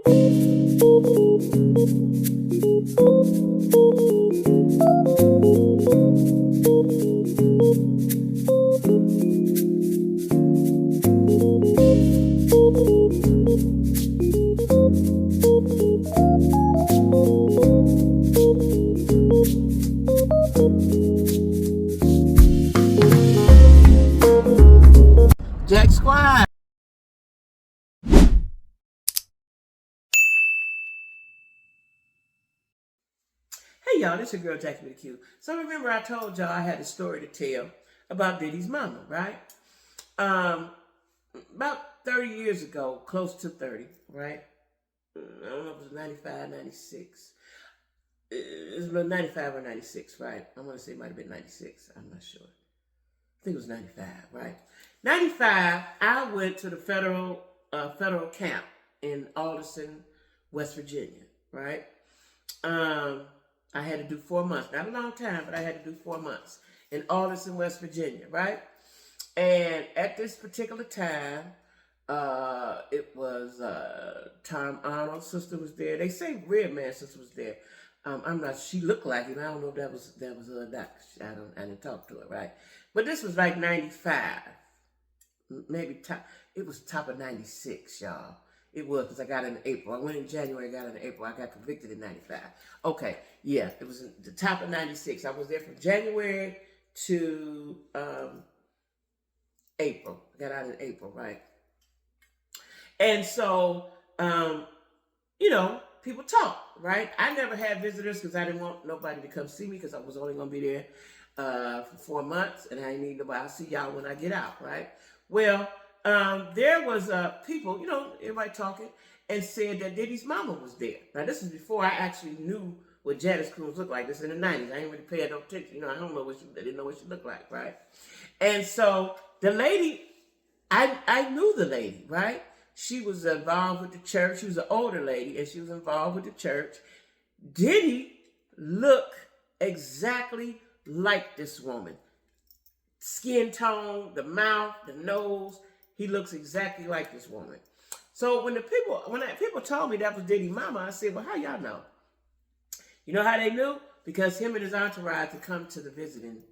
Jack Squad. Hey y'all, this your girl Jackie with a Q. So remember I told y'all I had a story to tell about Diddy's mama, right? About 30 years ago, close to 30, right? I don't know if it was 95, 96. It was about 95 or 96, right? I want to say it might have been 96. I'm not sure. I think it was 95, right? 95, I went to the federal camp in Alderson, West Virginia, right? I had to do 4 months. Not a long time, but I had to do 4 months in Alderson, West Virginia, right? And at this particular time, it was Tom Arnold's sister was there. They say Redman's sister was there. I'm not. She looked like him. I don't know if that was her. I didn't talk to her, right? But this was like 95, maybe top. It was top of 96, y'all. It was because I got in April. I went in January, got in April. I got convicted in 95. Okay, yeah, it was the top of 96. I was there from January to April. I got out in April, right? And so, people talk, right? I never had visitors because I didn't want nobody to come see me because I was only going to be there for 4 months, and I didn't need nobody. I'll see y'all when I get out, right? Well, there was people, everybody talking, and said that Diddy's mama was there. Now, this is before I actually knew what Janice Cruz looked like. This is in the 90s. I ain't really paying no attention. I don't know I didn't know what she looked like, right? And so the lady, I knew the lady, right? She was involved with the church. She was an older lady, and she was involved with the church. Diddy looked exactly like this woman. Skin tone, the mouth, the nose, he looks exactly like this woman. So when people told me that was Diddy's mama, I said, well, how y'all know? You know how they knew? Because him and his entourage would come to the visiting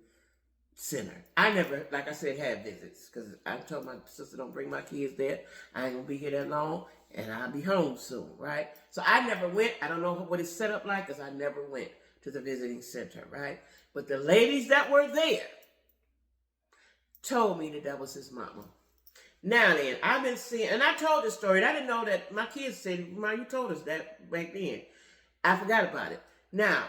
center. I never, like I said, had visits because I told my sister don't bring my kids there. I ain't gonna be here that long, and I'll be home soon, right? So I never went. I don't know what it's set up like because I never went to the visiting center, right? But the ladies that were there told me that was his mama. Now then, I've been seeing, and I told this story, and I didn't know that my kids said, "Ma, you told us that back then." I forgot about it. Now,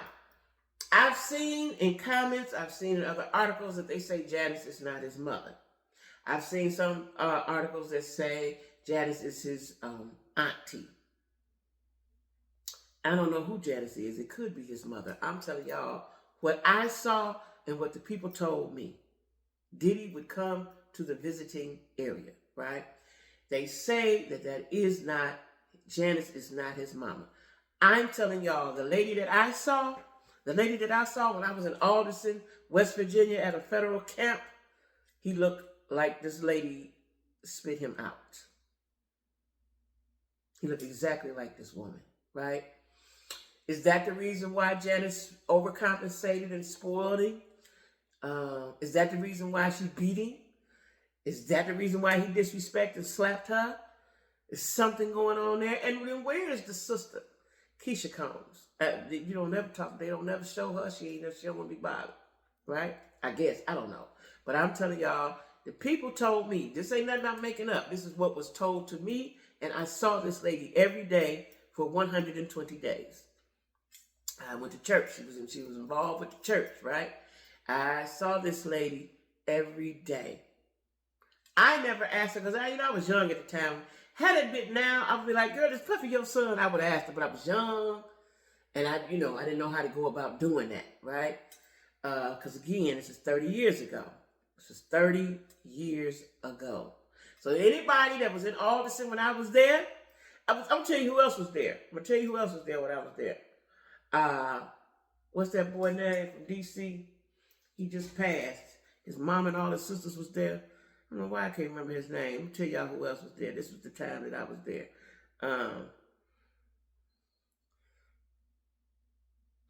I've seen in comments, I've seen in other articles that they say Janice is not his mother. I've seen some articles that say Janice is his auntie. I don't know who Janice is. It could be his mother. I'm telling y'all what I saw and what the people told me. Diddy would come to the visiting area, right? They say that is not, Janice is not his mama. I'm telling y'all, the lady that I saw when I was in Alderson, West Virginia at a federal camp, he looked like this lady spit him out. He looked exactly like this woman, right? Is that the reason why Janice overcompensated and spoiled him? Is that the reason why she beat him? Is that the reason why he disrespected and slapped her? Is something going on there? And then where is the sister, Keisha Combs? You don't never talk. They don't never show her. She don't want to be bothered, right? I guess I don't know, but I'm telling y'all, the people told me this ain't nothing I'm making up. This is what was told to me, and I saw this lady every day for 120 days. I went to church. She was involved with the church, right? I saw this lady every day. I never asked her because I was young at the time. Had it been now, I would be like, girl, is Puffy your son? I would have asked her, but I was young. And I didn't know how to go about doing that, right? Because again, this is 30 years ago. This is 30 years ago. So anybody that was in Alderson when I was there, I'm going to tell you who else was there. I'm going to tell you who else was there when I was there. What's that boy name from D.C.? He just passed. His mom and all his sisters was there. I don't know why I can't remember his name. I'll tell y'all who else was there. This was the time that I was there.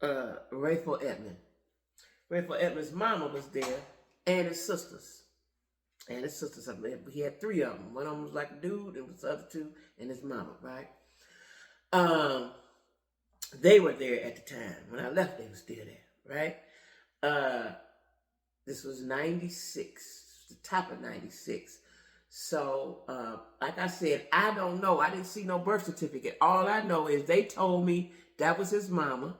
Rayful Edmond. Rayful Edmond's mama was there, and his sisters. And his sisters, he had 3 of them. One of them was like a dude, and the other 2, and his mama, right? They were there at the time. When I left, they were still there, right? This was 96, the top of 96. So, like I said, I don't know. I didn't see no birth certificate. All I know is they told me that was his mama.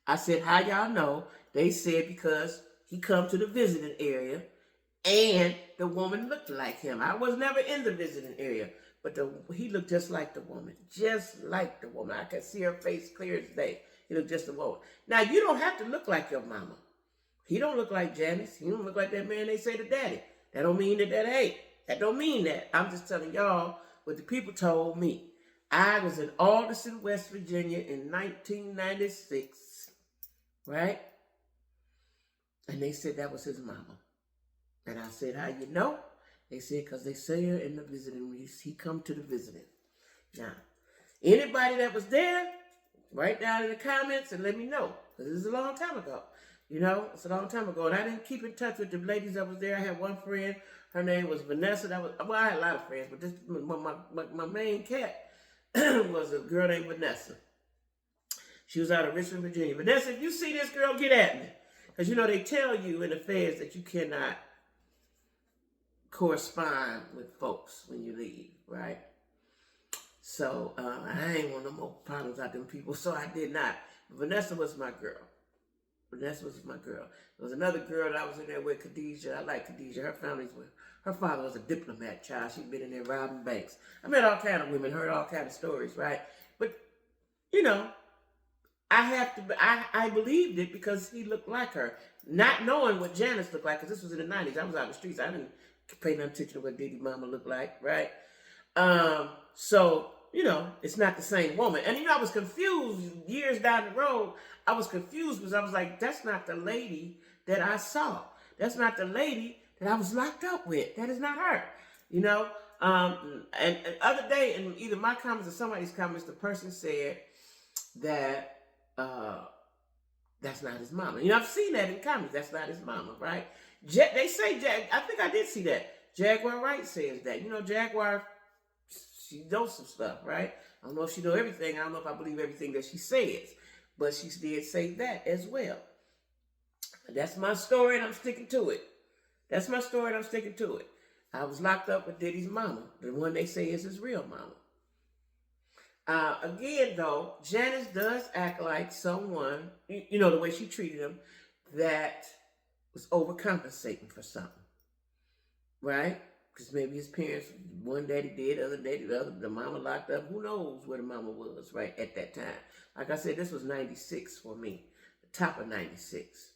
I said, how y'all know? They said because he come to the visiting area and the woman looked like him. I was never in the visiting area, but he looked just like the woman. Just like the woman. I could see her face clear as day. He looked just the woman. Now, you don't have to look like your mama. He don't look like Janice. He don't look like that man they say to daddy. That don't mean that ain't. That don't mean that. I'm just telling y'all what the people told me. I was in Alderson, West Virginia in 1996, right? And they said that was his mama. And I said, how you know? They said, because they say her in the visiting room. He come to the visiting. Now, anybody that was there, write down in the comments and let me know. Because this is a long time ago. You know, it's a long time ago. And I didn't keep in touch with the ladies that was there. I had one friend. Her name was Vanessa. I had a lot of friends, but this my main cat was a girl named Vanessa. She was out of Richmond, Virginia. Vanessa, if you see this girl, get at me. Because, you know, they tell you in the feds that you cannot correspond with folks when you leave, right? So, I ain't want no more problems out them people, so I did not. Vanessa was my girl. Vanessa was my girl. There was another girl that I was in there with, Khadijah. I like Khadijah. Her father was a diplomat, child. She'd been in there robbing banks. I met all kind of women, heard all kind of stories, right? But, you know, I believed it because he looked like her. Not knowing what Janice looked like, because this was in the 90s. I was out in the streets. I didn't pay no attention to what Diddy mama looked like, right? So, you know, it's not the same woman. And, you know, I was confused years down the road. I was confused because I was like, that's not the lady that I saw. That's not the lady that I was locked up with. That is not her, you know? And other day, in either my comments or somebody's comments, the person said that that's not his mama. You know, I've seen that in comments. That's not his mama, right? They say, I think I did see that. Jaguar Wright says that. You know, Jaguar, she knows some stuff, right? I don't know if she knows everything. I don't know if I believe everything that she says. But she did say that as well. That's my story, and I'm sticking to it. That's my story, and I'm sticking to it. I was locked up with Diddy's mama, the one they say is his real mama. Again, though, Janice does act like someone, you know, the way she treated him, that was overcompensating for something, right? Because maybe his parents, one daddy did, other daddy, the mama locked up. Who knows where the mama was, right, at that time. Like I said, this was 96 for me, the top of 96.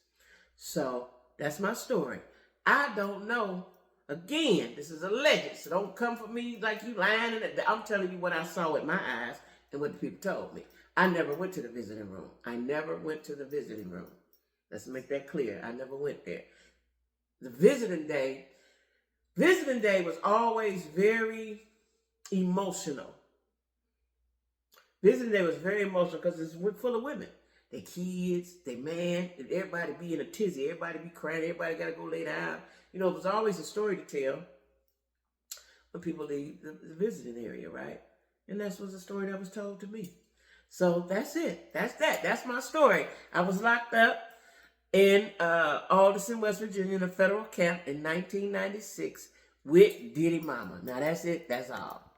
So that's my story. I don't know. Again, this is alleged, so don't come for me like you lying. I'm telling you what I saw with my eyes and what the people told me. I never went to the visiting room. I never went to the visiting room. Let's make that clear. I never went there. The visiting day was always very emotional. Visiting day was very emotional because it's full of women. They kids, they man, and everybody be in a tizzy. Everybody be crying. Everybody got to go lay down. You know, it was always a story to tell when people leave the visiting area, right? And that was a story that was told to me. So that's it. That's that. That's my story. I was locked up in Alderson, West Virginia, in a federal camp in 1996 with Diddy Mama. Now that's it. That's all.